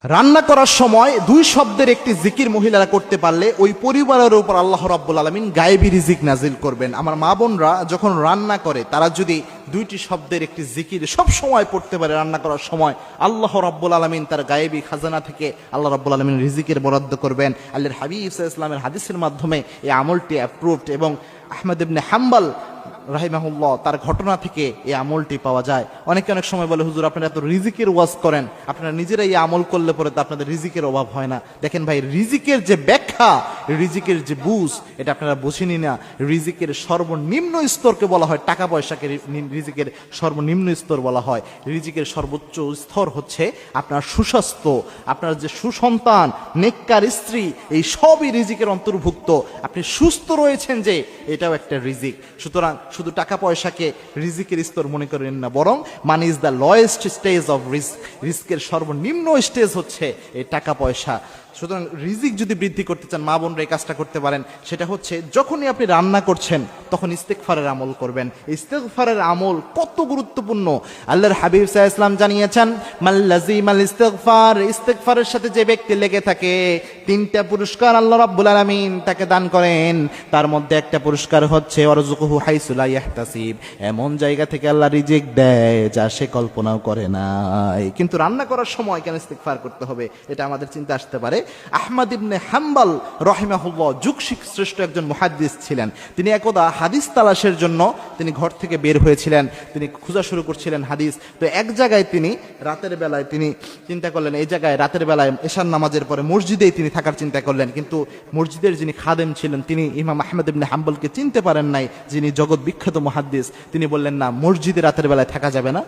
রান্না করার সময় দুই শব্দের একটি জিকির মহিলারা করতে পারলে ওই পরিবারের উপর আল্লাহ রাব্বুল আলামিন গায়েবী রিজিক নাজিল করবেন। আমার মা বোনরা যখন রান্না করে তারা যদি দুইটি শব্দের একটি জিকির সব সময় পড়তে পারে রান্না করার সময়, আল্লাহ রাব্বুল আলামিন তার গায়েবী খাজানা থেকে আল্লাহ রাব্বুল আলামিন রিজিকের বরাদ্দ করবেন। আল্লাহর হাবিব সাল্লাল্লাহু আলাইহি ওয়াসাল্লামের হাদিসের মাধ্যমে এই আমলটি অ্যাপ্রুভড এবং আহমদ ইবনে হাম্বল রাহিমাহুল্লাহ তার ঘটনা থেকে এই আমলটি পাওয়া যায়। অনেকে অনেক সময় বলে, হুজুর আপনারা এত রিজিকের ওয়াজ করেন, আপনারা নিজেরাই এই আমল করলে পরে তো আপনাদের রিজিকের অভাব হয় না। দেখেন ভাই, রিজিকের যে ব্যাখ্যা, রিজিকের যে বুঝ, এটা আপনারা বুঝেনি না। রিজিকের সর্বনিম্ন স্তরকে বলা হয় টাকা পয়সাকে রিজিকের সর্বনিম্ন স্তর বলা হয়। রিজিকের সর্বোচ্চ স্তর হচ্ছে আপনার সুস্বাস্থ্য, আপনার যে সুসন্তান, নেককার স্ত্রী, এই সবই রিজিকের অন্তর্ভুক্ত। আপনি সুস্থ রয়েছেন যে, এটাও একটা রিজিক। সুতরাং শুধু টাকা পয়সাকে রিজিকের স্তর মনে করেন না, বরং money is the lowest stage of risk. রিস্কের সর্বনিম্ন স্টেজ হচ্ছে এই টাকা পয়সা। সুতরাং রিজিক যদি বৃদ্ধি করতে চান, মা বোনরা এই কাজটা করতে পারেন। সেটা হচ্ছে যখনই আপনি রান্না করছেন তখন ইস্তেগফারের আমল করবেন। ইস্তেগফারের আমল কত গুরুত্বপূর্ণ আল্লাহর হাবিব সাল্লাল্লাহু আলাইহি ওয়াসাল্লাম জানিয়েছেন, মাল্লাজিমাল ইস্তেগফার, ইস্তেগফারের সাথে যে ব্যক্তি লেগে থাকে, তিনটা পুরস্কার আল্লাহ রাব্বুল আলামিন তাকে দান করেন। তার মধ্যে একটা পুরস্কার হচ্ছে ওয়ারযুকুহু হাইসু লা ইয়াহতাসিব, এমন জায়গা থেকে আল্লাহ রিজিক দেয় যা সে কল্পনাও করে নাই। কিন্তু রান্না করার সময় কেন ইস্তেগফার করতে হবে, এটা আমাদের চিন্তা আসতে পারে। আহমদ ইবনে হাম্বল রাহিমাহুল্লাহ যুগ শ্রেষ্ঠ একজন মুহাদ্দিস ছিলেন। তিনি একদা হাদিস তালাশের জন্য তিনি ঘর থেকে বের হয়েছিলেন। তিনি খোঁজা শুরু করছিলেন হাদিস। তো এক জায়গায় তিনি রাতের বেলায় তিনি চিন্তা করলেন, এই জায়গায় রাতের বেলায় এশার নামাজের পরে মসজিদেই তিনি থাকার চিন্তা করলেন। কিন্তু মসজিদের যিনি খাদেম ছিলেন, তিনি ইমাম আহমদ ইবনে হাম্বলকে চিনতে পারেন নাই, যিনি জগৎ বিখ্যাত মুহাদ্দিস। তিনি বললেন, না, মসজিদে রাতের বেলায় থাকা যাবে না।